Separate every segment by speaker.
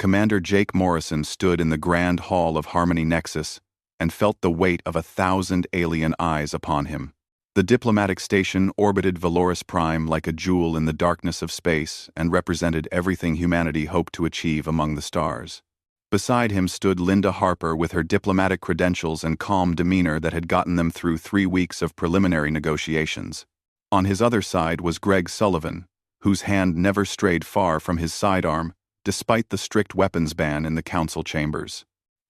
Speaker 1: Commander Jake Morrison stood in the grand hall of Harmony Nexus and felt the weight of 1,000 alien eyes upon him. The diplomatic station orbited Valoris Prime like a jewel in the darkness of space and represented everything humanity hoped to achieve among the stars. Beside him stood Linda Harper with her diplomatic credentials and calm demeanor that had gotten them through 3 weeks of preliminary negotiations. On his other side was Greg Sullivan, whose hand never strayed far from his sidearm, despite the strict weapons ban in the council chambers.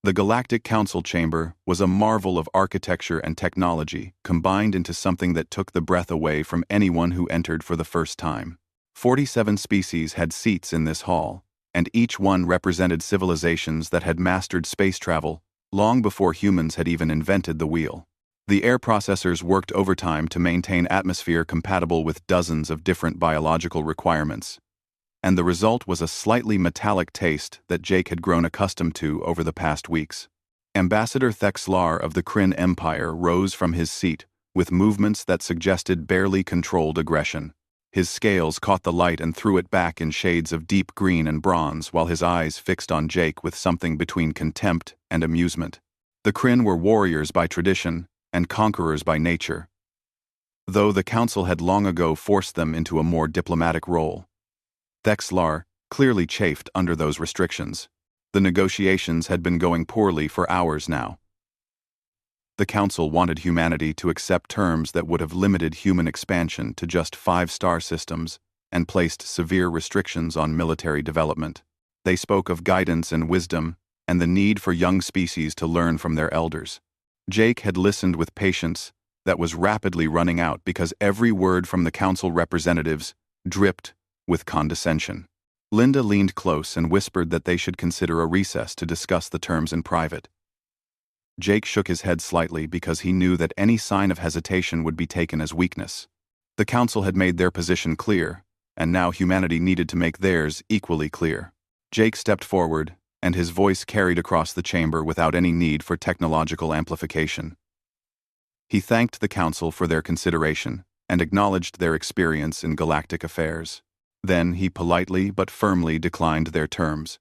Speaker 1: The Galactic Council Chamber was a marvel of architecture and technology, combined into something that took the breath away from anyone who entered for the first time. 47 species had seats in this hall, and each one represented civilizations that had mastered space travel long before humans had even invented the wheel. The air processors worked overtime to maintain atmosphere compatible with dozens of different biological requirements, and the result was a slightly metallic taste that Jake had grown accustomed to over the past weeks. Ambassador Thexlar of the Kryn Empire rose from his seat with movements that suggested barely controlled aggression. His scales caught the light and threw it back in shades of deep green and bronze, while his eyes fixed on Jake with something between contempt and amusement. The Kryn were warriors by tradition and conquerors by nature, though the council had long ago forced them into a more diplomatic role. Thexlar clearly chafed under those restrictions. The negotiations had been going poorly for hours now. The council wanted humanity to accept terms that would have limited human expansion to just 5-star systems and placed severe restrictions on military development. They spoke of guidance and wisdom and the need for young species to learn from their elders. Jake had listened with patience that was rapidly running out because every word from the council representatives dripped with condescension. Linda leaned close and whispered that they should consider a recess to discuss the terms in private. Jake shook his head slightly because he knew that any sign of hesitation would be taken as weakness. The council had made their position clear, and now humanity needed to make theirs equally clear. Jake stepped forward, and his voice carried across the chamber without any need for technological amplification. He thanked the council for their consideration and acknowledged their experience in galactic affairs. Then he politely but firmly declined their terms.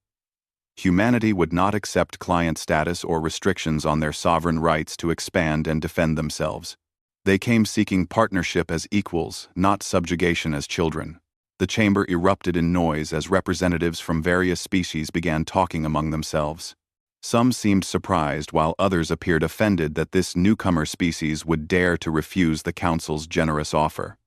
Speaker 1: Humanity would not accept client status or restrictions on their sovereign rights to expand and defend themselves. They came seeking partnership as equals, not subjugation as children. The chamber erupted in noise as representatives from various species began talking among themselves. Some seemed surprised while others appeared offended that this newcomer species would dare to refuse the council's generous offer.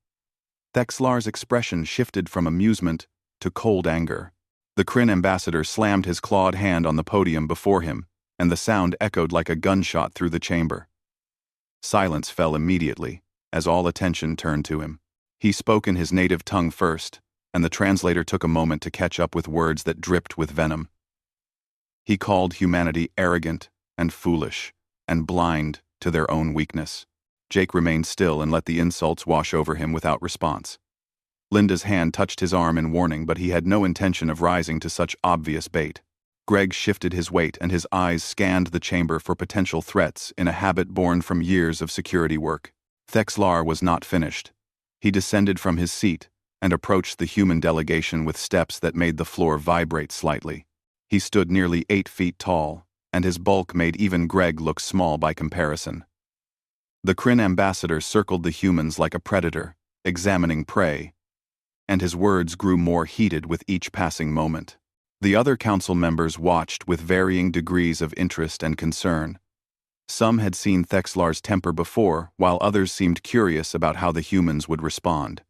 Speaker 1: Thexlar's expression shifted from amusement to cold anger. The Kryn ambassador slammed his clawed hand on the podium before him, and the sound echoed like a gunshot through the chamber. Silence fell immediately, as all attention turned to him. He spoke in his native tongue first, and the translator took a moment to catch up with words that dripped with venom. He called humanity arrogant and foolish, and blind to their own weakness. Jake remained still and let the insults wash over him without response. Linda's hand touched his arm in warning, but he had no intention of rising to such obvious bait. Greg shifted his weight and his eyes scanned the chamber for potential threats in a habit born from years of security work. Thexlar was not finished. He descended from his seat and approached the human delegation with steps that made the floor vibrate slightly. He stood nearly 8 feet tall, and his bulk made even Greg look small by comparison. The Kryn ambassador circled the humans like a predator, examining prey, and his words grew more heated with each passing moment. The other council members watched with varying degrees of interest and concern. Some had seen Thexlar's temper before, while others seemed curious about how the humans would respond.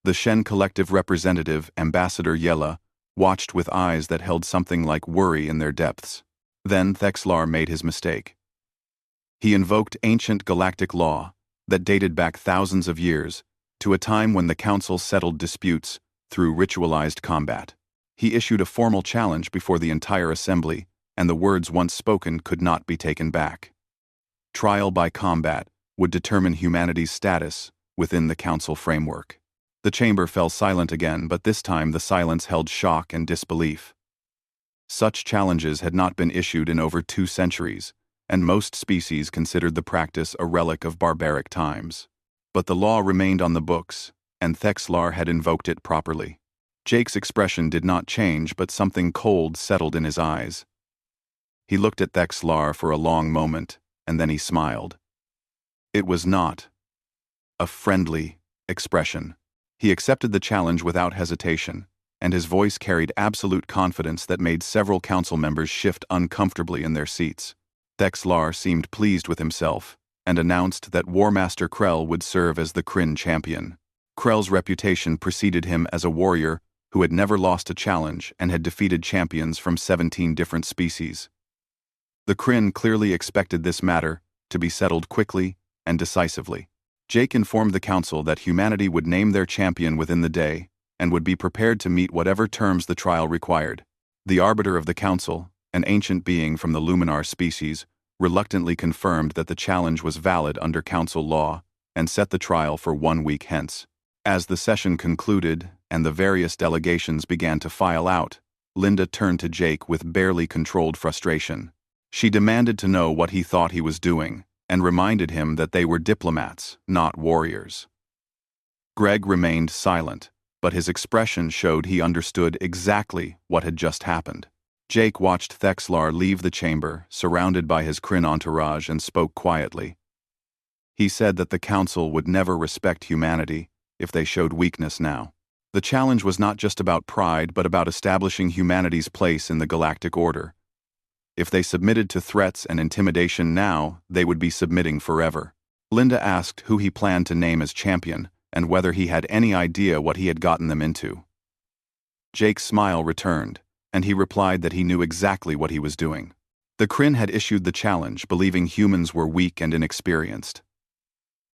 Speaker 1: The Shen Collective representative, Ambassador Yella, watched with eyes that held something like worry in their depths. Then Thexlar made his mistake. He invoked ancient galactic law that dated back thousands of years, to a time when the council settled disputes through ritualized combat. He issued a formal challenge before the entire assembly, and the words once spoken could not be taken back. Trial by combat would determine humanity's status within the council framework. The chamber fell silent again, but this time the silence held shock and disbelief. Such challenges had not been issued in over 2 centuries, and most species considered the practice a relic of barbaric times. But the law remained on the books, and Thexlar had invoked it properly. Jake's expression did not change, but something cold settled in his eyes. He looked at Thexlar for a long moment, and then he smiled. It was not a friendly expression. He accepted the challenge without hesitation, and his voice carried absolute confidence that made several council members shift uncomfortably in their seats. Thexlar seemed pleased with himself, and announced that War Master Krell would serve as the Kryn champion. Krell's reputation preceded him as a warrior who had never lost a challenge and had defeated champions from 17 different species. The Kryn clearly expected this matter to be settled quickly and decisively. Jake informed the council that humanity would name their champion within the day and would be prepared to meet whatever terms the trial required. The arbiter of the council, an ancient being from the Luminar species, reluctantly confirmed that the challenge was valid under council law and set the trial for 1 week hence. As the session concluded and the various delegations began to file out, Linda turned to Jake with barely controlled frustration. She demanded to know what he thought he was doing, and reminded him that they were diplomats, not warriors. Greg remained silent, but his expression showed he understood exactly what had just happened. Jake watched Thexlar leave the chamber, surrounded by his Kryn entourage, and spoke quietly. He said that the council would never respect humanity if they showed weakness now. The challenge was not just about pride, but about establishing humanity's place in the galactic order. If they submitted to threats and intimidation now, they would be submitting forever. Linda asked who he planned to name as champion, and whether he had any idea what he had gotten them into. Jake's smile returned, and he replied that he knew exactly what he was doing. The Kryn had issued the challenge, believing humans were weak and inexperienced.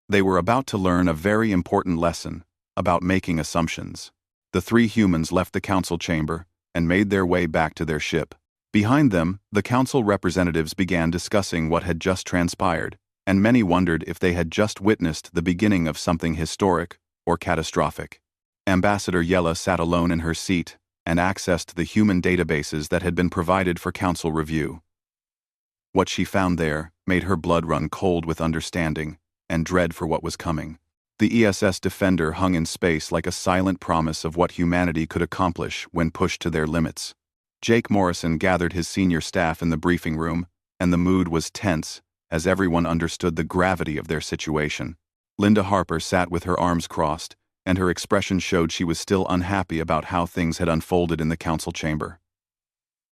Speaker 1: They were about to learn a very important lesson about making assumptions. The 3 humans left the council chamber and made their way back to their ship. Behind them, the council representatives began discussing what had just transpired, and many wondered if they had just witnessed the beginning of something historic or catastrophic. Ambassador Yella sat alone in her seat and accessed the human databases that had been provided for council review. What she found there made her blood run cold with understanding and dread for what was coming. The ESS Defender hung in space like a silent promise of what humanity could accomplish when pushed to their limits. Jake Morrison gathered his senior staff in the briefing room, and the mood was tense as everyone understood the gravity of their situation. Linda Harper sat with her arms crossed, and her expression showed she was still unhappy about how things had unfolded in the council chamber.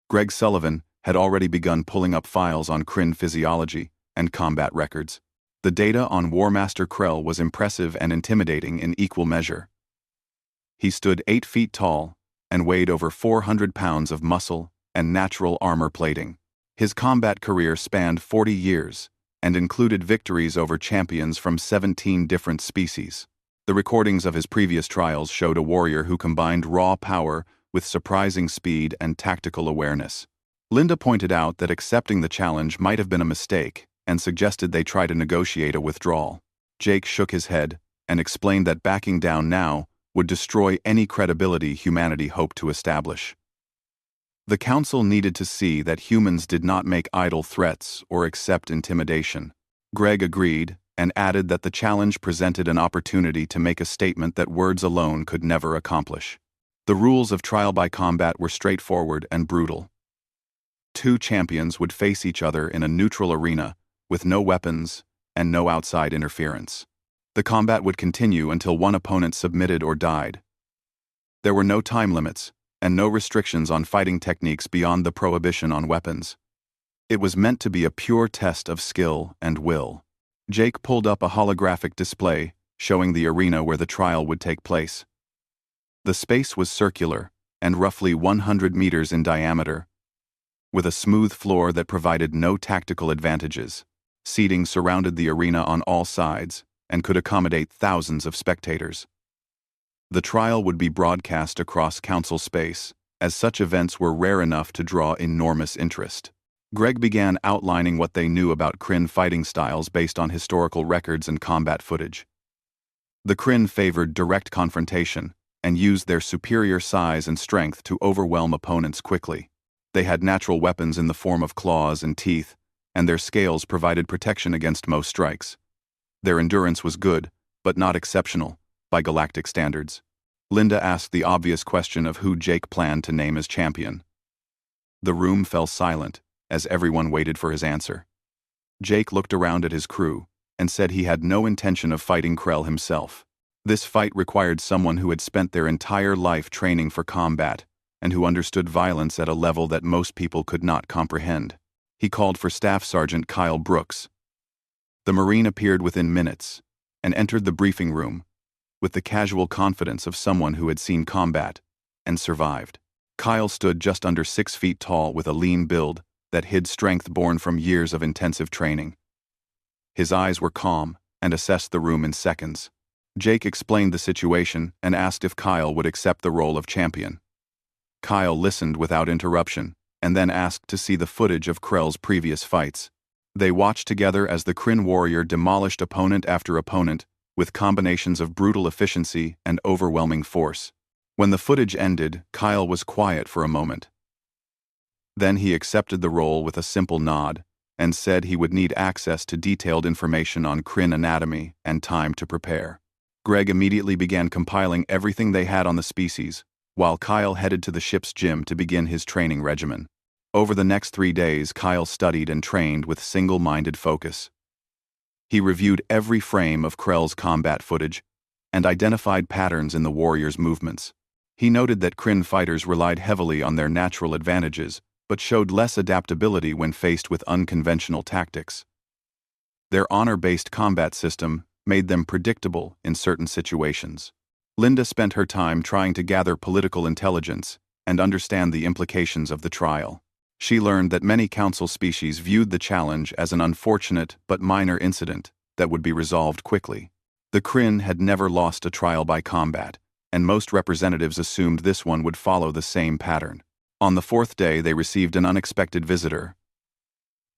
Speaker 1: Greg Sullivan had already begun pulling up files on Kryn physiology and combat records. The data on War Master Krell was impressive and intimidating in equal measure. He stood 8 feet tall and weighed over 400 pounds of muscle and natural armor plating. His combat career spanned 40 years and included victories over champions from 17 different species. The recordings of his previous trials showed a warrior who combined raw power with surprising speed and tactical awareness. Linda pointed out that accepting the challenge might have been a mistake and suggested they try to negotiate a withdrawal. Jake shook his head and explained that backing down now would destroy any credibility humanity hoped to establish. The council needed to see that humans did not make idle threats or accept intimidation. Greg agreed and added that the challenge presented an opportunity to make a statement that words alone could never accomplish. The rules of trial by combat were straightforward and brutal. 2 champions would face each other in a neutral arena with no weapons and no outside interference. The combat would continue until one opponent submitted or died. There were no time limits and no restrictions on fighting techniques beyond the prohibition on weapons. It was meant to be a pure test of skill and will. Jake pulled up a holographic display showing the arena where the trial would take place. The space was circular and roughly 100 meters in diameter, with a smooth floor that provided no tactical advantages. Seating surrounded the arena on all sides and could accommodate thousands of spectators. The trial would be broadcast across council space, as such events were rare enough to draw enormous interest. Greg began outlining what they knew about Kryn fighting styles based on historical records and combat footage. The Kryn favored direct confrontation and used their superior size and strength to overwhelm opponents quickly. They had natural weapons in the form of claws and teeth, and their scales provided protection against most strikes. Their endurance was good, but not exceptional, by galactic standards. Linda asked the obvious question of who Jake planned to name as champion. The room fell silent, as everyone waited for his answer. Jake looked around at his crew, and said he had no intention of fighting Krell himself. This fight required someone who had spent their entire life training for combat, and who understood violence at a level that most people could not comprehend. He called for Staff Sergeant Kyle Brooks. The Marine appeared within minutes, and entered the briefing room, with the casual confidence of someone who had seen combat, and survived. Kyle stood just under 6 feet tall with a lean build that hid strength born from years of intensive training. His eyes were calm, and assessed the room in seconds. Jake explained the situation and asked if Kyle would accept the role of champion. Kyle listened without interruption, and then asked to see the footage of Krell's previous fights. They watched together as the Kryn warrior demolished opponent after opponent, with combinations of brutal efficiency and overwhelming force. When the footage ended, Kyle was quiet for a moment. Then he accepted the role with a simple nod, and said he would need access to detailed information on Kryn anatomy and time to prepare. Greg immediately began compiling everything they had on the species, while Kyle headed to the ship's gym to begin his training regimen. Over the next 3 days, Kyle studied and trained with single-minded focus. He reviewed every frame of Krell's combat footage, and identified patterns in the warrior's movements. He noted that Kryn fighters relied heavily on their natural advantages, but showed less adaptability when faced with unconventional tactics. Their honor-based combat system made them predictable in certain situations. Linda spent her time trying to gather political intelligence and understand the implications of the trial. She learned that many council species viewed the challenge as an unfortunate but minor incident that would be resolved quickly. The Kryn had never lost a trial by combat, and most representatives assumed this one would follow the same pattern. On the 4th day, they received an unexpected visitor.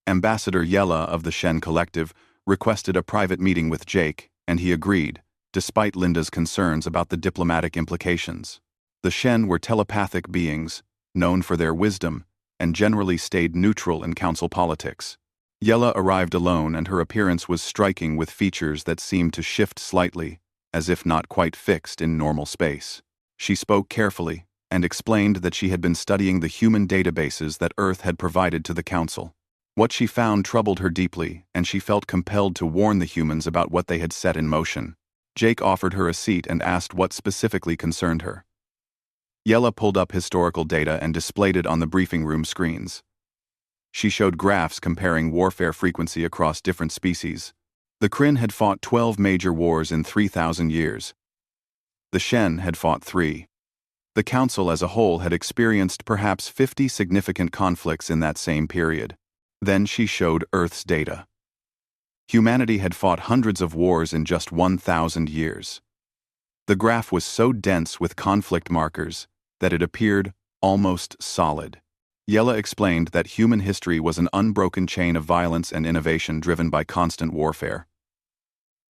Speaker 1: Ambassador Yella of the Shen Collective requested a private meeting with Jake, and he agreed, despite Linda's concerns about the diplomatic implications. The Shen were telepathic beings, known for their wisdom, and generally stayed neutral in council politics. Yella arrived alone, and her appearance was striking with features that seemed to shift slightly, as if not quite fixed in normal space. She spoke carefully, and explained that she had been studying the human databases that Earth had provided to the Council. What she found troubled her deeply, and she felt compelled to warn the humans about what they had set in motion. Jake offered her a seat and asked what specifically concerned her. Yella pulled up historical data and displayed it on the briefing room screens. She showed graphs comparing warfare frequency across different species. The Kryn had fought 12 major wars in 3,000 years. The Shen had fought 3. The Council as a whole had experienced perhaps 50 significant conflicts in that same period. Then she showed Earth's data. Humanity had fought hundreds of wars in just 1,000 years. The graph was so dense with conflict markers that it appeared almost solid. Yella explained that human history was an unbroken chain of violence and innovation driven by constant warfare.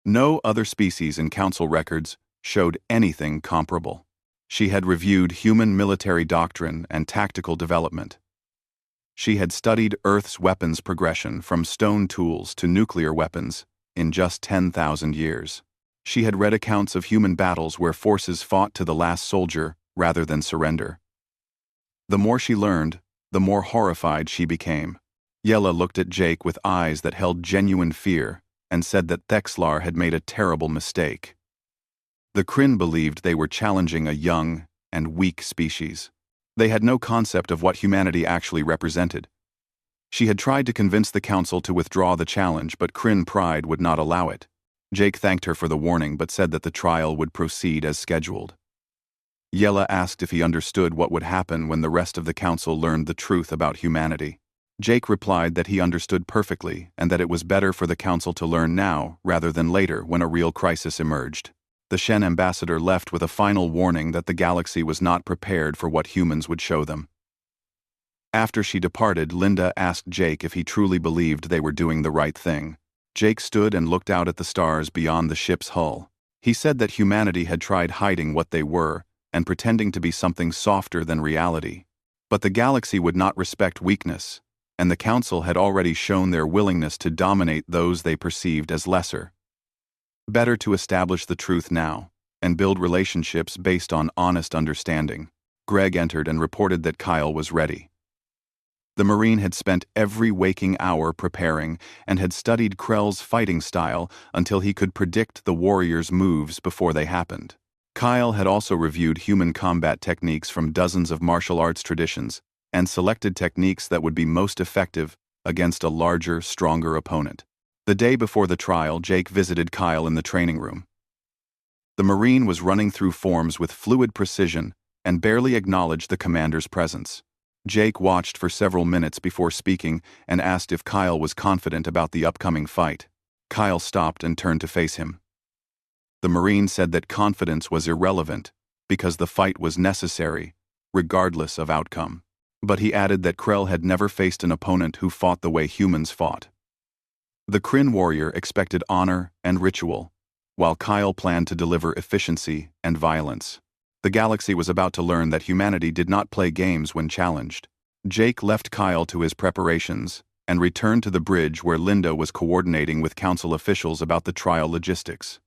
Speaker 1: No other species in Council records showed anything comparable. She had reviewed human military doctrine and tactical development. She had studied Earth's weapons progression from stone tools to nuclear weapons in just 10,000 years. She had read accounts of human battles where forces fought to the last soldier rather than surrender. The more she learned, the more horrified she became. Yella looked at Jake with eyes that held genuine fear and said that Thexlar had made a terrible mistake. The Kryn believed they were challenging a young and weak species. They had no concept of what humanity actually represented. She had tried to convince the Council to withdraw the challenge, but Kryn pride would not allow it. Jake thanked her for the warning but said that the trial would proceed as scheduled. Yella asked if he understood what would happen when the rest of the Council learned the truth about humanity. Jake replied that he understood perfectly and that it was better for the Council to learn now rather than later when a real crisis emerged. The Shen ambassador left with a final warning that the galaxy was not prepared for what humans would show them. After she departed, Linda asked Jake if he truly believed they were doing the right thing. Jake stood and looked out at the stars beyond the ship's hull. He said that humanity had tried hiding what they were and pretending to be something softer than reality. But the galaxy would not respect weakness, and the Council had already shown their willingness to dominate those they perceived as lesser. Better to establish the truth now, and build relationships based on honest understanding. Greg entered and reported that Kyle was ready. The Marine had spent every waking hour preparing and had studied Krell's fighting style until he could predict the warrior's moves before they happened. Kyle had also reviewed human combat techniques from dozens of martial arts traditions and selected techniques that would be most effective against a larger, stronger opponent. The day before the trial, Jake visited Kyle in the training room. The Marine was running through forms with fluid precision and barely acknowledged the commander's presence. Jake watched for several minutes before speaking and asked if Kyle was confident about the upcoming fight. Kyle stopped and turned to face him. The Marine said that confidence was irrelevant because the fight was necessary, regardless of outcome. But he added that Krell had never faced an opponent who fought the way humans fought. The Kryn warrior expected honor and ritual, while Kyle planned to deliver efficiency and violence. The galaxy was about to learn that humanity did not play games when challenged. Jake left Kyle to his preparations and returned to the bridge where Linda was coordinating with council officials about the trial logistics.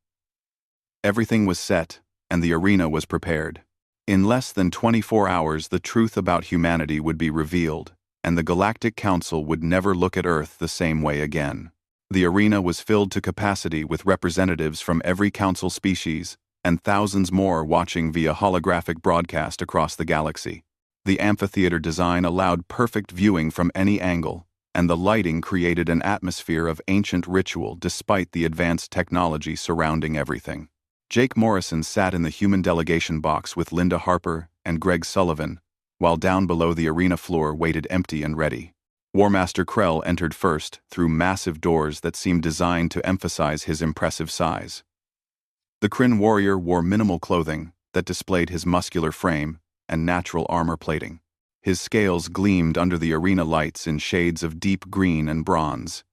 Speaker 1: Everything was set, and the arena was prepared. In less than 24 hours, the truth about humanity would be revealed, and the Galactic Council would never look at Earth the same way again. The arena was filled to capacity with representatives from every council species, and thousands more watching via holographic broadcast across the galaxy. The amphitheater design allowed perfect viewing from any angle, and the lighting created an atmosphere of ancient ritual despite the advanced technology surrounding everything. Jake Morrison sat in the human delegation box with Linda Harper and Greg Sullivan, while down below the arena floor waited empty and ready. Warmaster Krell entered first through massive doors that seemed designed to emphasize his impressive size. The Kryn warrior wore minimal clothing that displayed his muscular frame and natural armor plating. His scales gleamed under the arena lights in shades of deep green and bronze.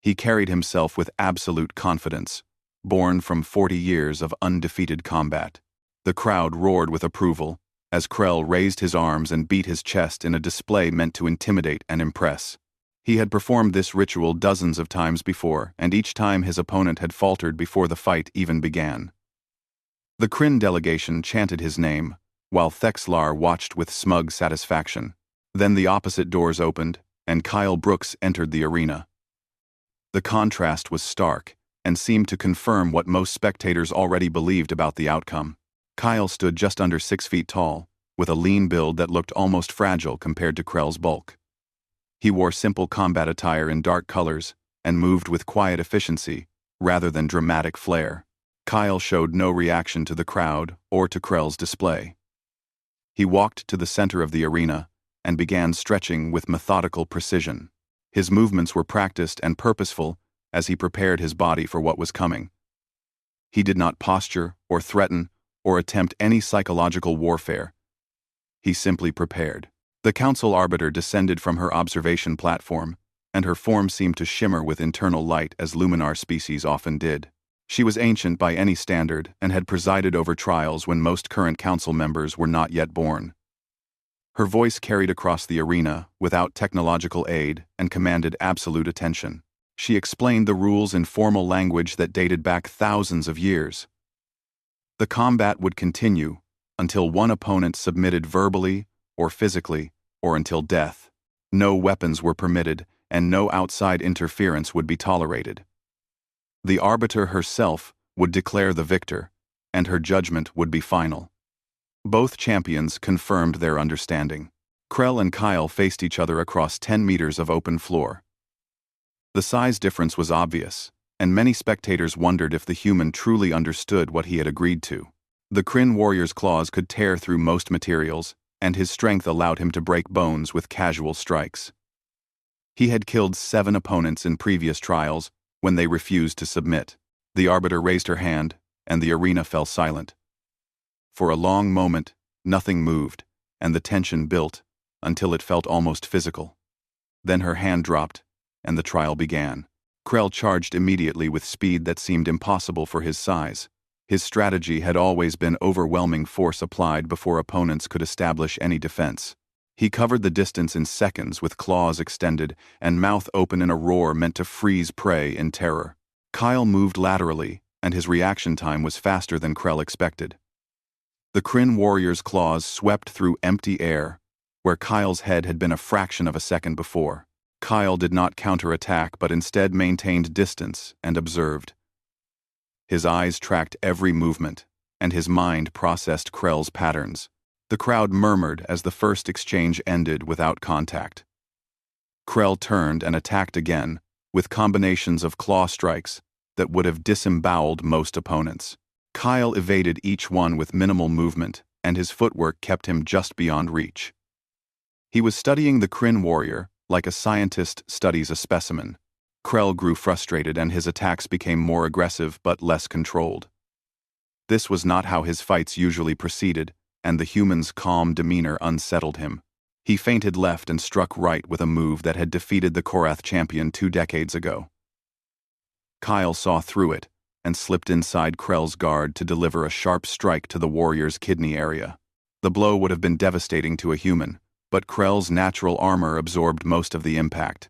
Speaker 1: He carried himself with absolute confidence, born from 40 years of undefeated combat. The crowd roared with approval as Krell raised his arms and beat his chest in a display meant to intimidate and impress. He had performed this ritual dozens of times before, and each time his opponent had faltered before the fight even began. The Kryn delegation chanted his name, while Thexlar watched with smug satisfaction. Then the opposite doors opened, and Kyle Brooks entered the arena. The contrast was stark, and seemed to confirm what most spectators already believed about the outcome. Kyle stood just under 6 feet tall, with a lean build that looked almost fragile compared to Krell's bulk. He wore simple combat attire in dark colors and moved with quiet efficiency rather than dramatic flair. Kyle showed no reaction to the crowd or to Krell's display. He walked to the center of the arena and began stretching with methodical precision. His movements were practiced and purposeful as he prepared his body for what was coming. He did not posture or threaten or attempt any psychological warfare. He simply prepared. The council arbiter descended from her observation platform, and her form seemed to shimmer with internal light as luminar species often did. She was ancient by any standard and had presided over trials when most current council members were not yet born. Her voice carried across the arena without technological aid and commanded absolute attention. She explained the rules in formal language that dated back thousands of years. The combat would continue until one opponent submitted verbally or physically, or until death. No weapons were permitted, and no outside interference would be tolerated. The arbiter herself would declare the victor, and her judgment would be final. Both champions confirmed their understanding. Krell and Kyle faced each other across 10 meters of open floor. The size difference was obvious, and many spectators wondered if the human truly understood what he had agreed to. The Kryn warrior's claws could tear through most materials, and his strength allowed him to break bones with casual strikes. He had killed 7 opponents in previous trials when they refused to submit. The arbiter raised her hand, and the arena fell silent. For a long moment, nothing moved, and the tension built until it felt almost physical. Then her hand dropped, and the trial began. Krell charged immediately with speed that seemed impossible for his size. His strategy had always been overwhelming force applied before opponents could establish any defense. He covered the distance in seconds with claws extended and mouth open in a roar meant to freeze prey in terror. Kyle moved laterally, and his reaction time was faster than Krell expected. The Kryn warrior's claws swept through empty air, where Kyle's head had been a fraction of a second before. Kyle did not counterattack but instead maintained distance and observed. His eyes tracked every movement, and his mind processed Krell's patterns. The crowd murmured as the first exchange ended without contact. Krell turned and attacked again, with combinations of claw strikes that would have disemboweled most opponents. Kyle evaded each one with minimal movement, and his footwork kept him just beyond reach. He was studying the Kryn warrior like a scientist studies a specimen. Krell grew frustrated and his attacks became more aggressive but less controlled. This was not how his fights usually proceeded, and the human's calm demeanor unsettled him. He feinted left and struck right with a move that had defeated the Korath champion 2 decades ago. Kyle saw through it and slipped inside Krell's guard to deliver a sharp strike to the warrior's kidney area. The blow would have been devastating to a human, but Krell's natural armor absorbed most of the impact.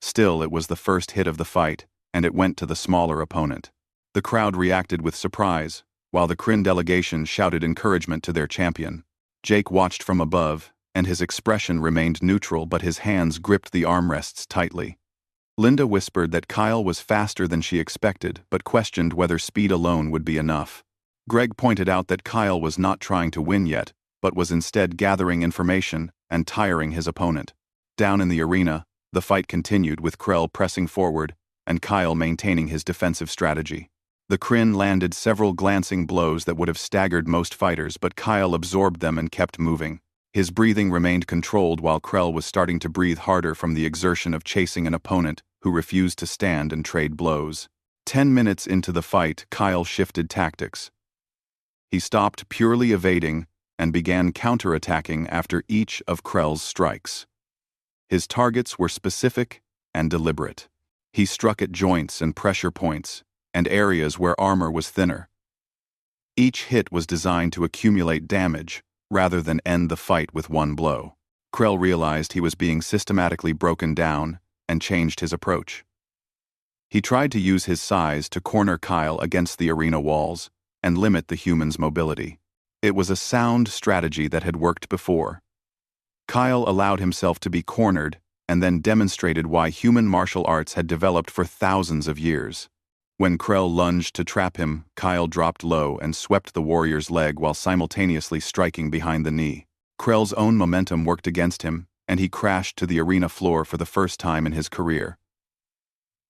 Speaker 1: Still, it was the first hit of the fight, and it went to the smaller opponent. The crowd reacted with surprise, while the Kryn delegation shouted encouragement to their champion. Jake watched from above, and his expression remained neutral but his hands gripped the armrests tightly. Linda whispered that Kyle was faster than she expected but questioned whether speed alone would be enough. Greg pointed out that Kyle was not trying to win yet, but was instead gathering information and tiring his opponent. Down in the arena, the fight continued with Krell pressing forward and Kyle maintaining his defensive strategy. The Kryn landed several glancing blows that would have staggered most fighters, but Kyle absorbed them and kept moving. His breathing remained controlled while Krell was starting to breathe harder from the exertion of chasing an opponent who refused to stand and trade blows. 10 minutes into the fight, Kyle shifted tactics. He stopped purely evading and began counterattacking after each of Krell's strikes. His targets were specific and deliberate. He struck at joints and pressure points, and areas where armor was thinner. Each hit was designed to accumulate damage, rather than end the fight with one blow. Krell realized he was being systematically broken down and changed his approach. He tried to use his size to corner Kyle against the arena walls and limit the human's mobility. It was a sound strategy that had worked before. Kyle allowed himself to be cornered and then demonstrated why human martial arts had developed for thousands of years. When Krell lunged to trap him, Kyle dropped low and swept the warrior's leg while simultaneously striking behind the knee. Krell's own momentum worked against him, and he crashed to the arena floor for the first time in his career.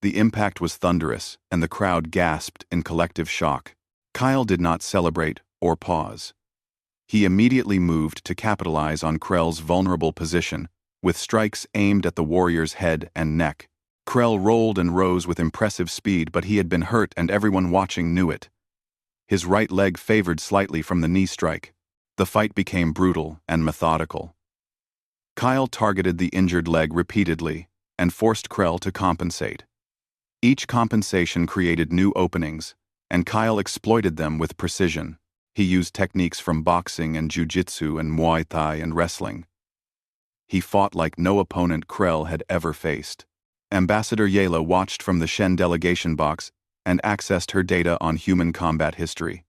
Speaker 1: The impact was thunderous, and the crowd gasped in collective shock. Kyle did not celebrate or pause. He immediately moved to capitalize on Krell's vulnerable position, with strikes aimed at the warrior's head and neck. Krell rolled and rose with impressive speed, but he had been hurt and everyone watching knew it. His right leg favored slightly from the knee strike. The fight became brutal and methodical. Kyle targeted the injured leg repeatedly and forced Krell to compensate. Each compensation created new openings, and Kyle exploited them with precision. He used techniques from boxing and jiu-jitsu and Muay Thai and wrestling. He fought like no opponent Krell had ever faced. Ambassador Yela watched from the Shen delegation box and accessed her data on human combat history.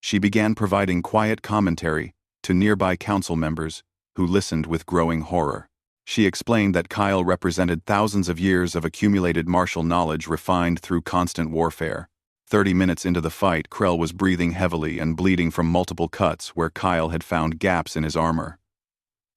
Speaker 1: She began providing quiet commentary to nearby council members who listened with growing horror. She explained that Kyle represented thousands of years of accumulated martial knowledge refined through constant warfare. 30 minutes into the fight, Krell was breathing heavily and bleeding from multiple cuts where Kyle had found gaps in his armor.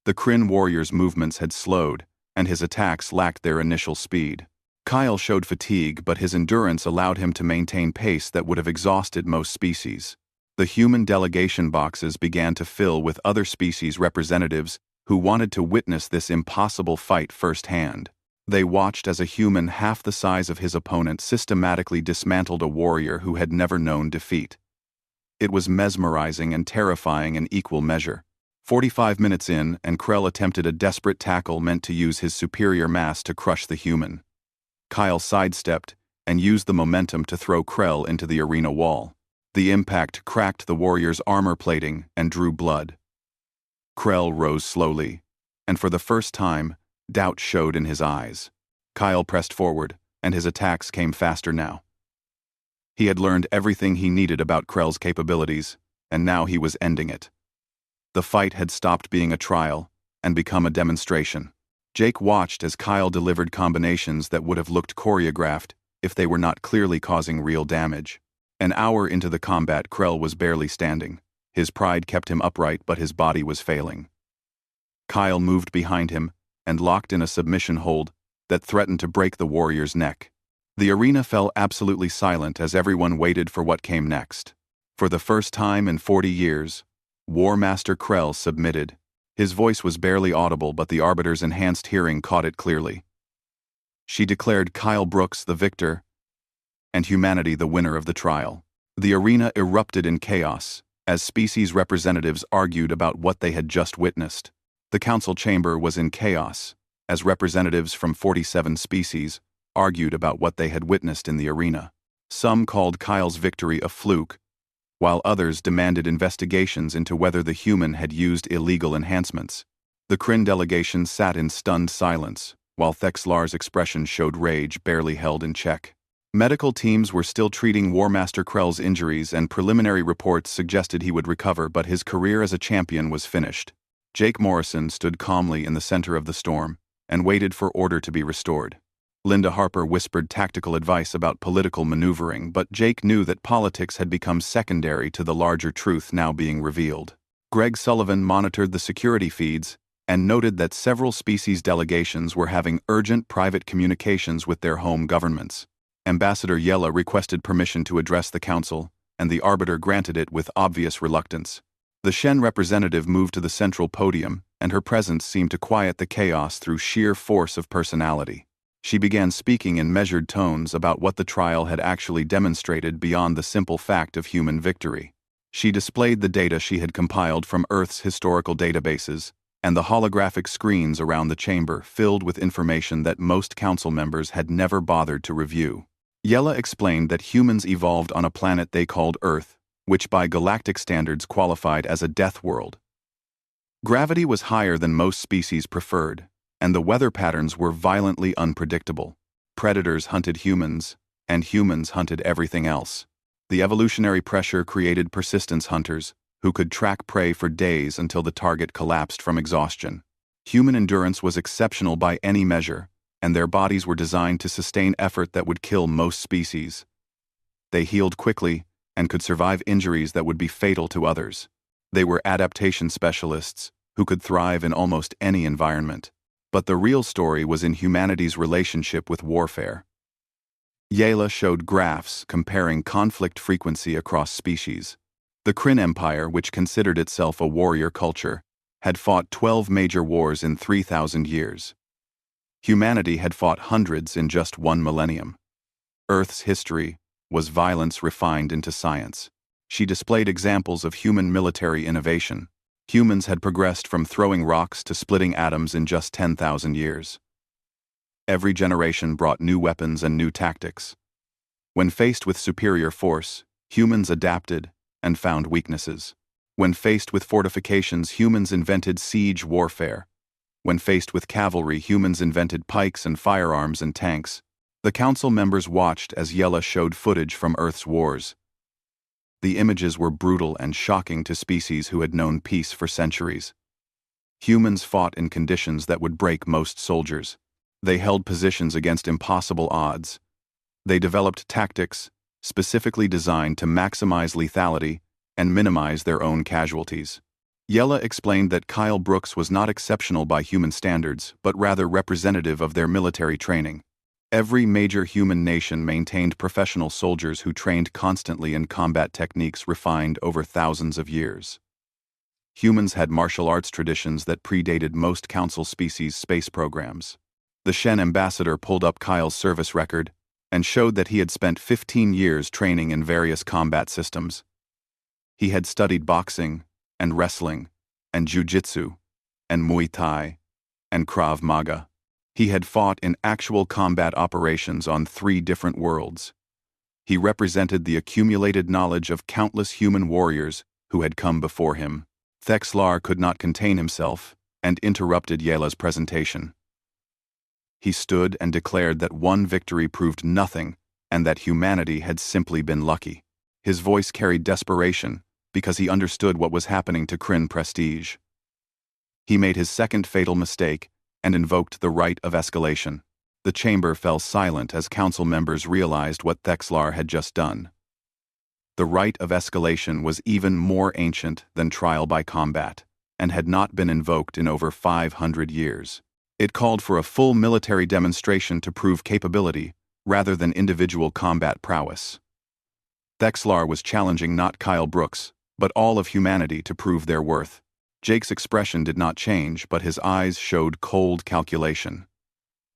Speaker 1: The Kryn warrior's movements had slowed, and his attacks lacked their initial speed. Kyle showed fatigue, but his endurance allowed him to maintain pace that would have exhausted most species. The human delegation boxes began to fill with other species representatives who wanted to witness this impossible fight firsthand. They watched as a human half the size of his opponent systematically dismantled a warrior who had never known defeat. It was mesmerizing and terrifying in equal measure. 45 minutes in, and Krell attempted a desperate tackle meant to use his superior mass to crush the human. Kyle sidestepped and used the momentum to throw Krell into the arena wall. The impact cracked the warrior's armor plating and drew blood. Krell rose slowly, and for the first time, doubt showed in his eyes. Kyle pressed forward, and his attacks came faster now. He had learned everything he needed about Krell's capabilities, and now he was ending it. The fight had stopped being a trial and become a demonstration. Jake watched as Kyle delivered combinations that would have looked choreographed if they were not clearly causing real damage. An hour into the combat, Krell was barely standing. His pride kept him upright, but his body was failing. Kyle moved behind him and locked in a submission hold that threatened to break the warrior's neck. The arena fell absolutely silent as everyone waited for what came next. For the first time in 40 years, War Master Krell submitted. His voice was barely audible, but the Arbiter's enhanced hearing caught it clearly. She declared Kyle Brooks the victor and humanity the winner of the trial. The arena erupted in chaos as species representatives argued about what they had just witnessed. The council chamber was in chaos as representatives from 47 species argued about what they had witnessed in the arena. Some called Kyle's victory a fluke, while others demanded investigations into whether the human had used illegal enhancements. The Kryn delegation sat in stunned silence, while Thexlar's expression showed rage barely held in check. Medical teams were still treating War Master Krell's injuries, and preliminary reports suggested he would recover, but his career as a champion was finished. Jake Morrison stood calmly in the center of the storm and waited for order to be restored. Linda Harper whispered tactical advice about political maneuvering, but Jake knew that politics had become secondary to the larger truth now being revealed. Greg Sullivan monitored the security feeds and noted that several species delegations were having urgent private communications with their home governments. Ambassador Yella requested permission to address the council, and the Arbiter granted it with obvious reluctance. The Shen representative moved to the central podium, and her presence seemed to quiet the chaos through sheer force of personality. She began speaking in measured tones about what the trial had actually demonstrated beyond the simple fact of human victory. She displayed the data she had compiled from Earth's historical databases, and the holographic screens around the chamber filled with information that most council members had never bothered to review. Yella explained that humans evolved on a planet they called Earth, which by galactic standards qualified as a death world. Gravity was higher than most species preferred, and the weather patterns were violently unpredictable. Predators hunted humans, and humans hunted everything else. The evolutionary pressure created persistence hunters, who could track prey for days until the target collapsed from exhaustion. Human endurance was exceptional by any measure, and their bodies were designed to sustain effort that would kill most species. They healed quickly and could survive injuries that would be fatal to others. They were adaptation specialists who could thrive in almost any environment. But the real story was in humanity's relationship with warfare. Yella showed graphs comparing conflict frequency across species. The Kryn Empire, which considered itself a warrior culture, had fought 12 major wars in 3,000 years. Humanity had fought hundreds in just 1 millennium. Earth's history was violence refined into science. She displayed examples of human military innovation. Humans had progressed from throwing rocks to splitting atoms in just 10,000 years. Every generation brought new weapons and new tactics. When faced with superior force, humans adapted and found weaknesses. When faced with fortifications, humans invented siege warfare. When faced with cavalry, humans invented pikes and firearms and tanks. The council members watched as Yella showed footage from Earth's wars. The images were brutal and shocking to species who had known peace for centuries. Humans fought in conditions that would break most soldiers. They held positions against impossible odds. They developed tactics specifically designed to maximize lethality and minimize their own casualties. Yella explained that Kyle Brooks was not exceptional by human standards, but rather representative of their military training. Every major human nation maintained professional soldiers who trained constantly in combat techniques refined over thousands of years. Humans had martial arts traditions that predated most council species' space programs. The Shen ambassador pulled up Kyle's service record and showed that he had spent 15 years training in various combat systems. He had studied boxing and wrestling and jiu-jitsu and Muay Thai and Krav Maga. He had fought in actual combat operations on 3 different worlds. He represented the accumulated knowledge of countless human warriors who had come before him. Thexlar could not contain himself and interrupted Yella's presentation. He stood and declared that one victory proved nothing and that humanity had simply been lucky. His voice carried desperation, because he understood what was happening to Kryn Prestige. He made his second fatal mistake and invoked the right of escalation. The chamber fell silent as council members realized what Thexlar had just done. The right of escalation was even more ancient than trial by combat, and had not been invoked in over 500 years. It called for a full military demonstration to prove capability, rather than individual combat prowess. Thexlar was challenging not Kyle Brooks, but all of humanity to prove their worth. Jake's expression did not change, but his eyes showed cold calculation.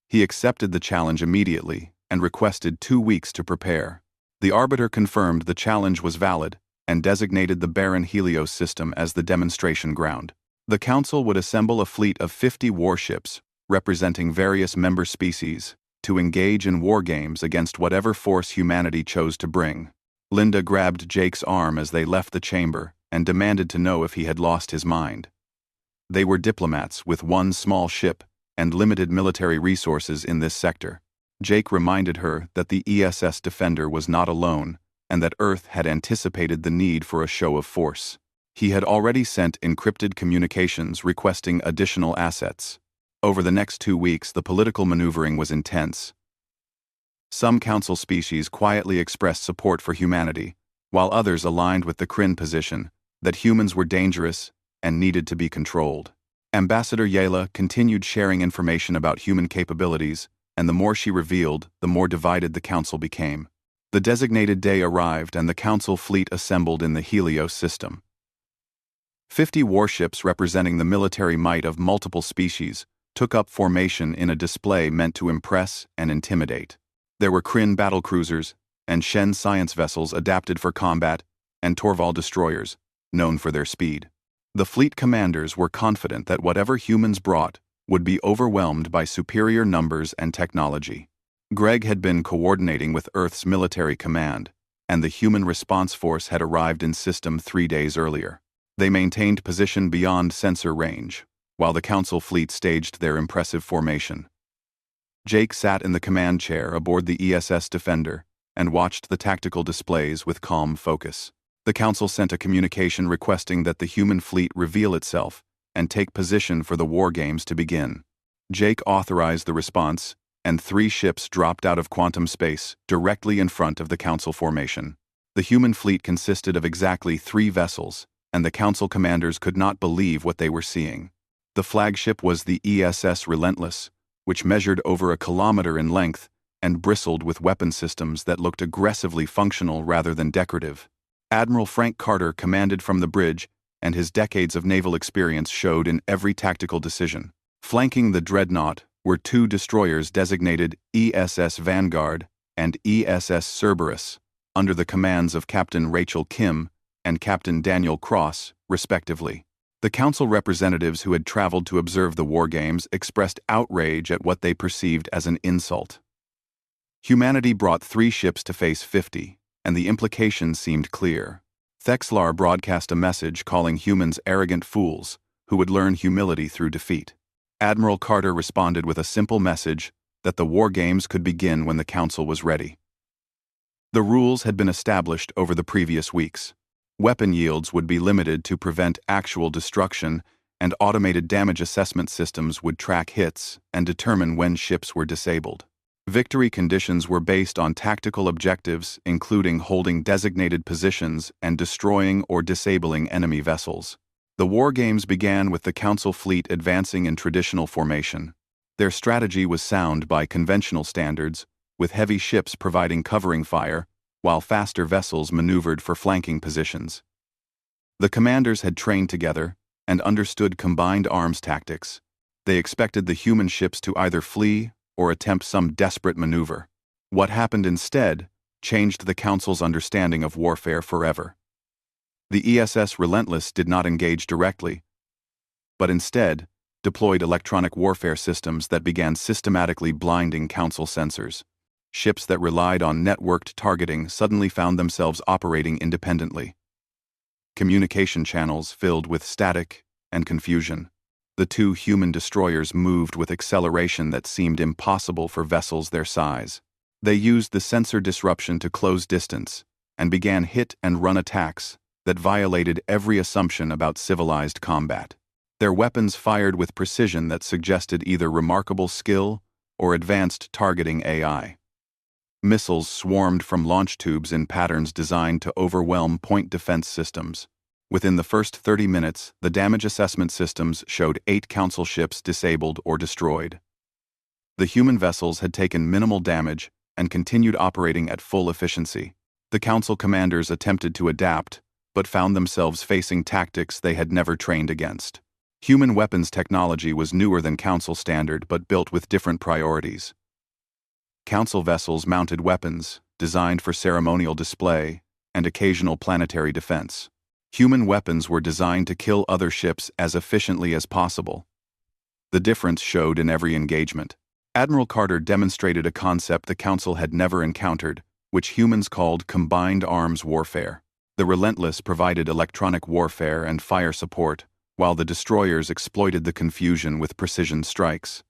Speaker 1: He accepted the challenge immediately and requested 2 weeks to prepare. The Arbiter confirmed the challenge was valid and designated the barren Helios system as the demonstration ground. The Council would assemble a fleet of 50 warships, representing various member species, to engage in war games against whatever force humanity chose to bring. Linda grabbed Jake's arm as they left the chamber and demanded to know if he had lost his mind. They were diplomats with one small ship and limited military resources in this sector. Jake reminded her that the ESS Defender was not alone and that Earth had anticipated the need for a show of force. He had already sent encrypted communications requesting additional assets. Over the next 2 weeks, the political maneuvering was intense. Some council species quietly expressed support for humanity, while others aligned with the Kryn position that humans were dangerous and needed to be controlled. Ambassador Yela continued sharing information about human capabilities, and the more she revealed, the more divided the council became. The designated day arrived and the council fleet assembled in the Helios system. 50 warships representing the military might of multiple species took up formation in a display meant to impress and intimidate. There were Kryn battlecruisers and Shen science vessels adapted for combat, and Torval destroyers, known for their speed. The fleet commanders were confident that whatever humans brought would be overwhelmed by superior numbers and technology. Greg had been coordinating with Earth's military command, and the Human Response Force had arrived in system 3 days earlier. They maintained position beyond sensor range, while the Council fleet staged their impressive formation. Jake sat in the command chair aboard the ESS Defender and watched the tactical displays with calm focus. The Council sent a communication requesting that the human fleet reveal itself and take position for the war games to begin. Jake authorized the response, and 3 ships dropped out of quantum space directly in front of the Council formation. The human fleet consisted of exactly 3 vessels, and the Council commanders could not believe what they were seeing. The flagship was the ESS Relentless, which measured over 1 kilometer in length and bristled with weapon systems that looked aggressively functional rather than decorative. Admiral Frank Carter commanded from the bridge, and his decades of naval experience showed in every tactical decision. Flanking the dreadnought were 2 destroyers designated ESS Vanguard and ESS Cerberus, under the commands of Captain Rachel Kim and Captain Daniel Cross, respectively. The Council representatives who had traveled to observe the war games expressed outrage at what they perceived as an insult. Humanity brought 3 ships to face 50, and the implications seemed clear. Thexlar broadcast a message calling humans arrogant fools who would learn humility through defeat. Admiral Carter responded with a simple message that the war games could begin when the Council was ready. The rules had been established over the previous weeks. Weapon yields would be limited to prevent actual destruction, and automated damage assessment systems would track hits and determine when ships were disabled. Victory conditions were based on tactical objectives, including holding designated positions and destroying or disabling enemy vessels. The war games began with the Council fleet advancing in traditional formation. Their strategy was sound by conventional standards, with heavy ships providing covering fire, while faster vessels maneuvered for flanking positions. The commanders had trained together and understood combined arms tactics. They expected the human ships to either flee or attempt some desperate maneuver. What happened instead changed the Council's understanding of warfare forever. The ESS Relentless did not engage directly, but instead deployed electronic warfare systems that began systematically blinding Council sensors. Ships that relied on networked targeting suddenly found themselves operating independently. Communication channels filled with static and confusion. The 2 human destroyers moved with acceleration that seemed impossible for vessels their size. They used the sensor disruption to close distance and began hit-and-run attacks that violated every assumption about civilized combat. Their weapons fired with precision that suggested either remarkable skill or advanced targeting AI. Missiles swarmed from launch tubes in patterns designed to overwhelm point defense systems. Within the first 30 minutes, the damage assessment systems showed 8 Council ships disabled or destroyed. The human vessels had taken minimal damage and continued operating at full efficiency. The Council commanders attempted to adapt, but found themselves facing tactics they had never trained against. Human weapons technology was newer than Council standard but built with different priorities. Council vessels mounted weapons, designed for ceremonial display and occasional planetary defense. Human weapons were designed to kill other ships as efficiently as possible. The difference showed in every engagement. Admiral Carter demonstrated a concept the Council had never encountered, which humans called combined arms warfare. The Relentless provided electronic warfare and fire support, while the destroyers exploited the confusion with precision strikes.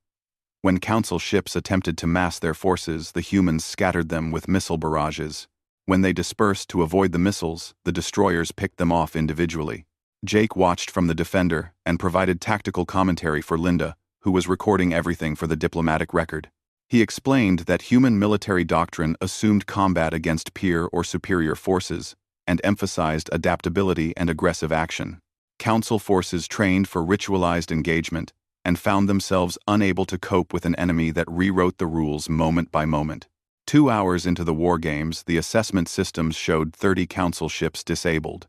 Speaker 1: When Council ships attempted to mass their forces, the humans scattered them with missile barrages. When they dispersed to avoid the missiles, the destroyers picked them off individually. Jake watched from the Defender and provided tactical commentary for Linda, who was recording everything for the diplomatic record. He explained that human military doctrine assumed combat against peer or superior forces and emphasized adaptability and aggressive action. Council forces trained for ritualized engagement and found themselves unable to cope with an enemy that rewrote the rules moment by moment. 2 hours into the war games, the assessment systems showed 30 Council ships disabled.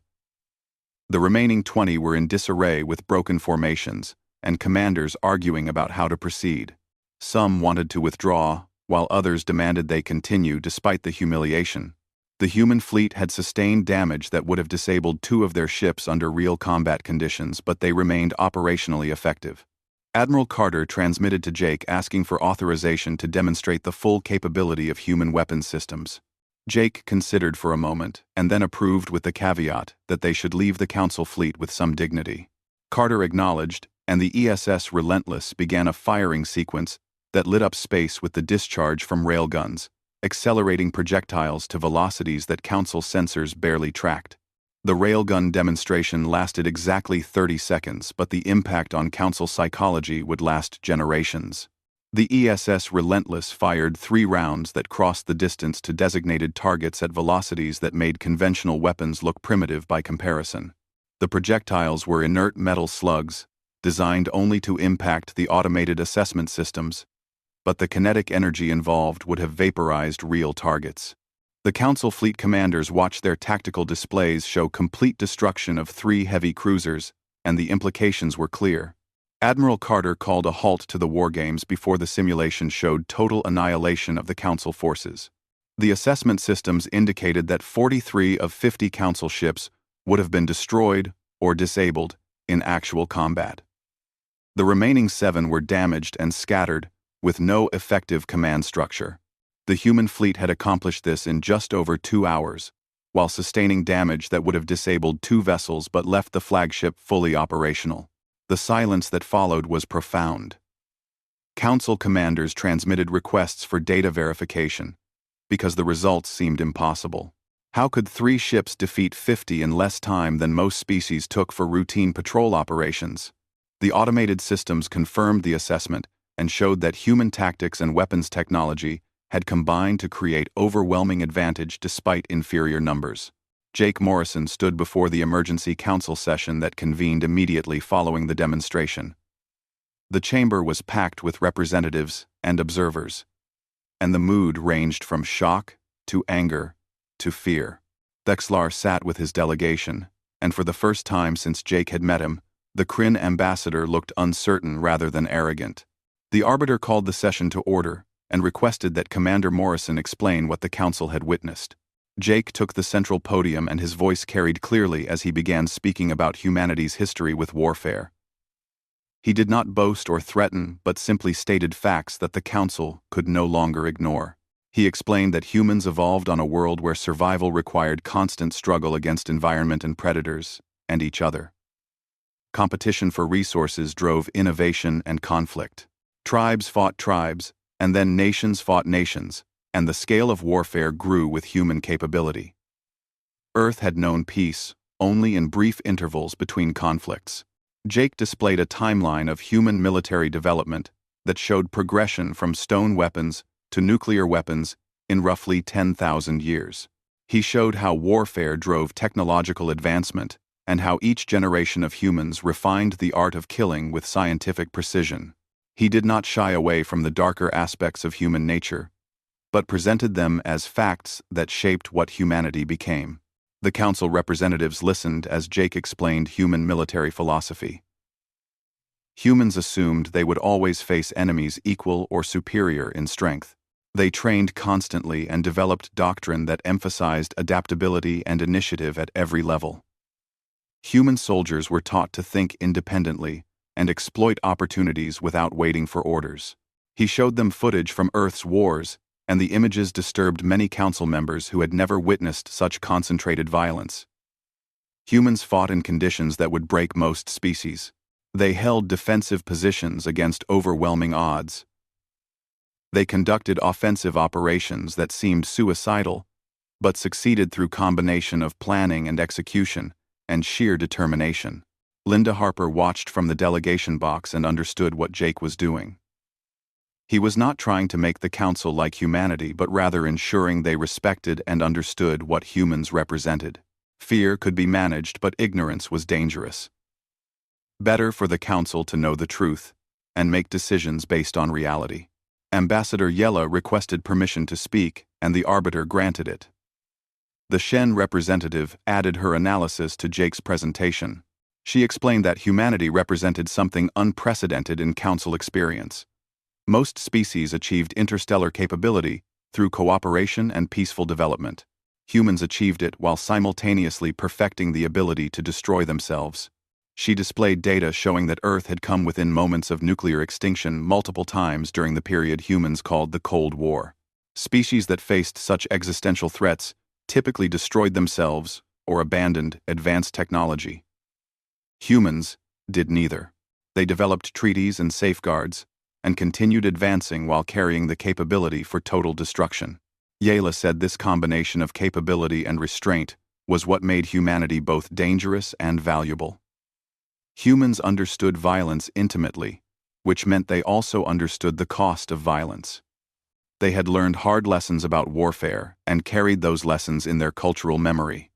Speaker 1: The remaining 20 were in disarray with broken formations, and commanders arguing about how to proceed. Some wanted to withdraw, while others demanded they continue despite the humiliation. The human fleet had sustained damage that would have disabled 2 of their ships under real combat conditions, but they remained operationally effective. Admiral Carter transmitted to Jake asking for authorization to demonstrate the full capability of human weapons systems. Jake considered for a moment and then approved with the caveat that they should leave the Council fleet with some dignity. Carter acknowledged, and the ESS Relentless began a firing sequence that lit up space with the discharge from railguns, accelerating projectiles to velocities that Council sensors barely tracked. The railgun demonstration lasted exactly 30 seconds, but the impact on Council psychology would last generations. The ESS Relentless fired 3 rounds that crossed the distance to designated targets at velocities that made conventional weapons look primitive by comparison. The projectiles were inert metal slugs, designed only to impact the automated assessment systems, but the kinetic energy involved would have vaporized real targets. The Council fleet commanders watched their tactical displays show complete destruction of 3 heavy cruisers, and the implications were clear. Admiral Carter called a halt to the wargames before the simulation showed total annihilation of the Council forces. The assessment systems indicated that 43 of 50 Council ships would have been destroyed or disabled in actual combat. The remaining 7 were damaged and scattered, with no effective command structure. The human fleet had accomplished this in just over 2 hours, while sustaining damage that would have disabled 2 vessels but left the flagship fully operational. The silence that followed was profound. Council commanders transmitted requests for data verification, because the results seemed impossible. How could 3 ships defeat 50 in less time than most species took for routine patrol operations? The automated systems confirmed the assessment and showed that human tactics and weapons technology had combined to create overwhelming advantage despite inferior numbers. Jake Morrison stood before the emergency council session that convened immediately following the demonstration. The chamber was packed with representatives and observers, and the mood ranged from shock to anger to fear. Dexlar sat with his delegation, and for the first time since Jake had met him, the Kryn ambassador looked uncertain rather than arrogant. The arbiter called the session to order and requested that Commander Morrison explain what the council had witnessed. Jake took the central podium and his voice carried clearly as he began speaking about humanity's history with warfare. He did not boast or threaten, but simply stated facts that the council could no longer ignore. He explained that humans evolved on a world where survival required constant struggle against environment and predators, and each other. Competition for resources drove innovation and conflict. Tribes fought tribes, and then nations fought nations, and the scale of warfare grew with human capability. Earth had known peace only in brief intervals between conflicts. Jake displayed a timeline of human military development that showed progression from stone weapons to nuclear weapons in roughly 10,000 years. He showed how warfare drove technological advancement and how each generation of humans refined the art of killing with scientific precision. He did not shy away from the darker aspects of human nature, but presented them as facts that shaped what humanity became. The council representatives listened as Jake explained human military philosophy. Humans assumed they would always face enemies equal or superior in strength. They trained constantly and developed doctrine that emphasized adaptability and initiative at every level. Human soldiers were taught to think independently and exploit opportunities without waiting for orders. He showed them footage from Earth's wars, and the images disturbed many council members who had never witnessed such concentrated violence. Humans fought in conditions that would break most species. They held defensive positions against overwhelming odds. They conducted offensive operations that seemed suicidal, but succeeded through combination of planning and execution and sheer determination. Linda Harper watched from the delegation box and understood what Jake was doing. He was not trying to make the council like humanity, but rather ensuring they respected and understood what humans represented. Fear could be managed, but ignorance was dangerous. Better for the council to know the truth and make decisions based on reality. Ambassador Yella requested permission to speak, and the arbiter granted it. The Shen representative added her analysis to Jake's presentation. She explained that humanity represented something unprecedented in council experience. Most species achieved interstellar capability through cooperation and peaceful development. Humans achieved it while simultaneously perfecting the ability to destroy themselves. She displayed data showing that Earth had come within moments of nuclear extinction multiple times during the period humans called the Cold War. Species that faced such existential threats typically destroyed themselves or abandoned advanced technology. Humans did neither. They developed treaties and safeguards, and continued advancing while carrying the capability for total destruction. Yela said this combination of capability and restraint was what made humanity both dangerous and valuable. Humans understood violence intimately, which meant they also understood the cost of violence. They had learned hard lessons about warfare and carried those lessons in their cultural memory.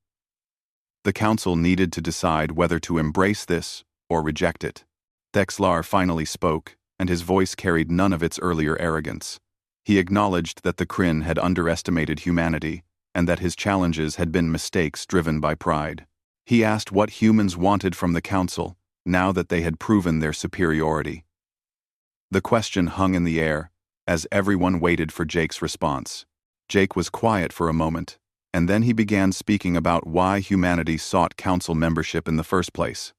Speaker 1: The council needed to decide whether to embrace this or reject it. Dexlar finally spoke, and his voice carried none of its earlier arrogance. He acknowledged that the Kryn had underestimated humanity, and that his challenges had been mistakes driven by pride. He asked what humans wanted from the council, now that they had proven their superiority. The question hung in the air, as everyone waited for Jake's response. Jake was quiet for a moment, and then he began speaking about why humanity sought council membership in the first place.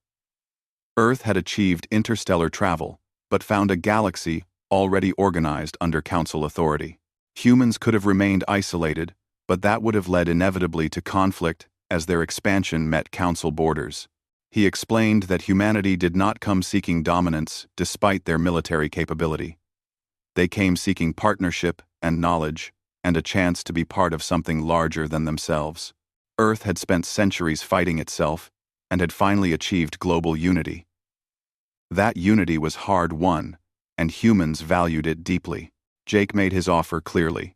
Speaker 1: Earth had achieved interstellar travel, but found a galaxy already organized under council authority. Humans could have remained isolated, but that would have led inevitably to conflict as their expansion met council borders. He explained that humanity did not come seeking dominance despite their military capability. They came seeking partnership and knowledge, and a chance to be part of something larger than themselves. Earth had spent centuries fighting itself, and had finally achieved global unity. That unity was hard-won, and humans valued it deeply. Jake made his offer clearly.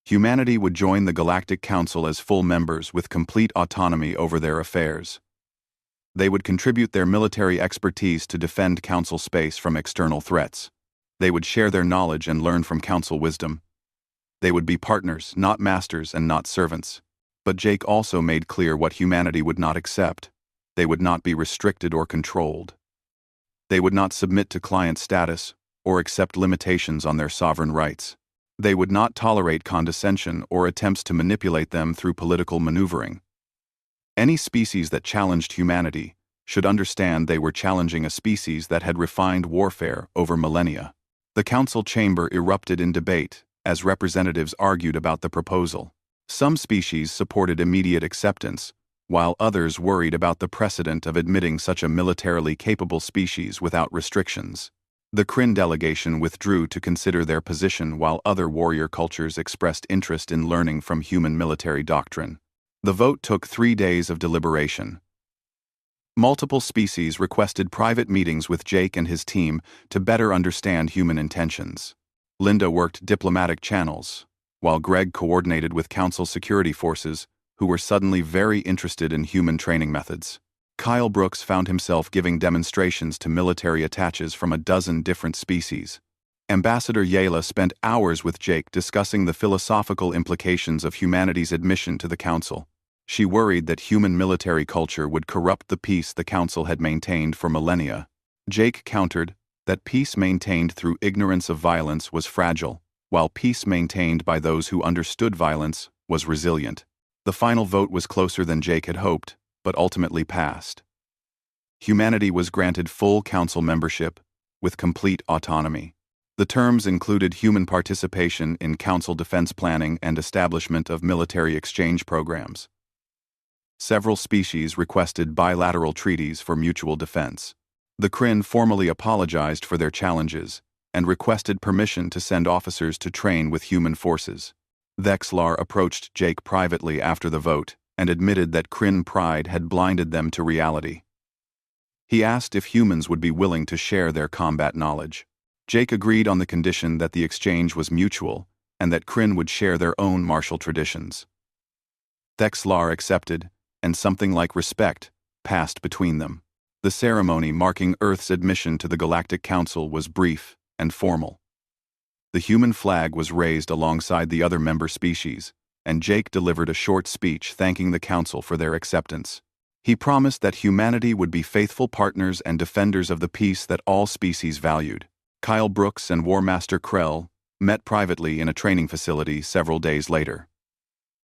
Speaker 1: Humanity would join the Galactic Council as full members with complete autonomy over their affairs. They would contribute their military expertise to defend Council space from external threats. They would share their knowledge and learn from Council wisdom. They would be partners, not masters and not servants. But Jake also made clear what humanity would not accept. They would not be restricted or controlled. They would not submit to client status or accept limitations on their sovereign rights. They would not tolerate condescension or attempts to manipulate them through political maneuvering. Any species that challenged humanity should understand they were challenging a species that had refined warfare over millennia. The council chamber erupted in debate as representatives argued about the proposal. Some species supported immediate acceptance, while others worried about the precedent of admitting such a militarily capable species without restrictions. The Kryn delegation withdrew to consider their position while other warrior cultures expressed interest in learning from human military doctrine. The vote took 3 days of deliberation. Multiple species requested private meetings with Jake and his team to better understand human intentions. Linda worked diplomatic channels, while Greg coordinated with Council security forces, who were suddenly very interested in human training methods. Kyle Brooks found himself giving demonstrations to military attaches from a dozen different species. Ambassador Yayla spent hours with Jake discussing the philosophical implications of humanity's admission to the Council. She worried that human military culture would corrupt the peace the Council had maintained for millennia. Jake countered that peace maintained through ignorance of violence was fragile, while peace maintained by those who understood violence was resilient. The final vote was closer than Jake had hoped, but ultimately passed. Humanity was granted full Council membership, with complete autonomy. The terms included human participation in Council defense planning and establishment of military exchange programs. Several species requested bilateral treaties for mutual defense. The Kryn formally apologized for their challenges and requested permission to send officers to train with human forces. Vexlar approached Jake privately after the vote and admitted that Kryn pride had blinded them to reality. He asked if humans would be willing to share their combat knowledge. Jake agreed on the condition that the exchange was mutual and that Kryn would share their own martial traditions. Vexlar accepted, and something like respect passed between them. The ceremony marking Earth's admission to the Galactic Council was brief and formal. The human flag was raised alongside the other member species, and Jake delivered a short speech thanking the Council for their acceptance. He promised that humanity would be faithful partners and defenders of the peace that all species valued. Kyle Brooks and War Master Krell met privately in a training facility several days later.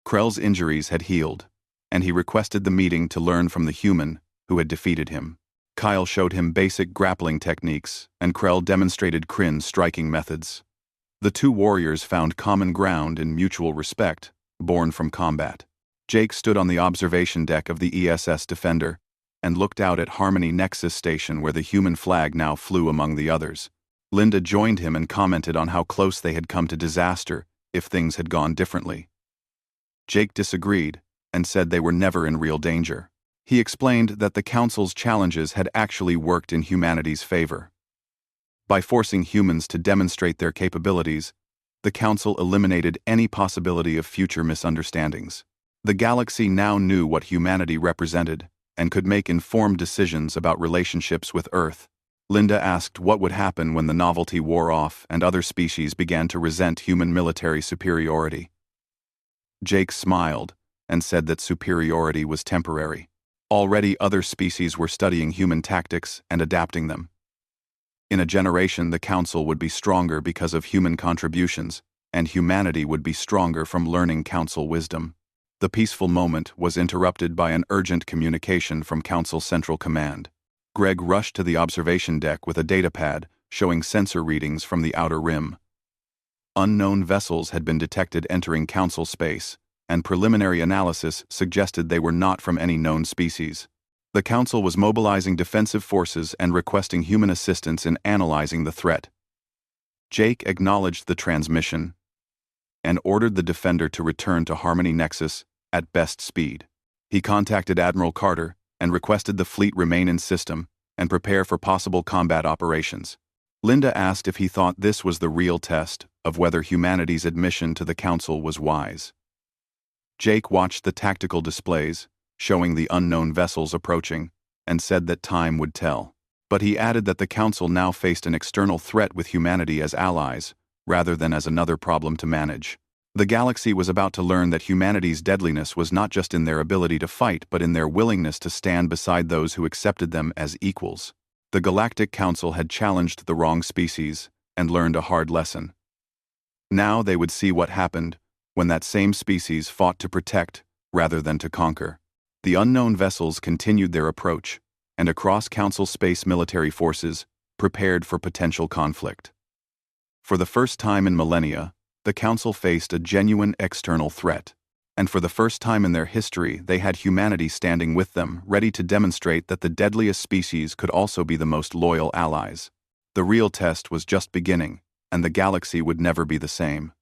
Speaker 1: Krell's injuries had healed, and he requested the meeting to learn from the human who had defeated him. Kyle showed him basic grappling techniques, and Krell demonstrated Kryn's striking methods. The two warriors found common ground in mutual respect, born from combat. Jake stood on the observation deck of the ESS Defender and looked out at Harmony Nexus Station where the human flag now flew among the others. Linda joined him and commented on how close they had come to disaster if things had gone differently. Jake disagreed and said they were never in real danger. He explained that the Council's challenges had actually worked in humanity's favor. By forcing humans to demonstrate their capabilities, the Council eliminated any possibility of future misunderstandings. The galaxy now knew what humanity represented and could make informed decisions about relationships with Earth. Linda asked what would happen when the novelty wore off and other species began to resent human military superiority. Jake smiled and said that superiority was temporary. Already other species were studying human tactics and adapting them. In a generation, the Council would be stronger because of human contributions, and humanity would be stronger from learning Council wisdom. The peaceful moment was interrupted by an urgent communication from Council Central Command. Greg rushed to the observation deck with a datapad showing sensor readings from the outer rim. Unknown vessels had been detected entering Council space, and preliminary analysis suggested they were not from any known species. The Council was mobilizing defensive forces and requesting human assistance in analyzing the threat. Jake acknowledged the transmission and ordered the Defender to return to Harmony Nexus at best speed. He contacted Admiral Carter and requested the fleet remain in system and prepare for possible combat operations. Linda asked if he thought this was the real test of whether humanity's admission to the Council was wise. Jake watched the tactical displays, showing the unknown vessels approaching, and said that time would tell. But he added that the Council now faced an external threat with humanity as allies, rather than as another problem to manage. The galaxy was about to learn that humanity's deadliness was not just in their ability to fight but in their willingness to stand beside those who accepted them as equals. The Galactic Council had challenged the wrong species and learned a hard lesson. Now they would see what happened when that same species fought to protect rather than to conquer. The unknown vessels continued their approach, and across Council space military forces prepared for potential conflict. For the first time in millennia, the Council faced a genuine external threat, and for the first time in their history they had humanity standing with them, ready to demonstrate that the deadliest species could also be the most loyal allies. The real test was just beginning, and the galaxy would never be the same.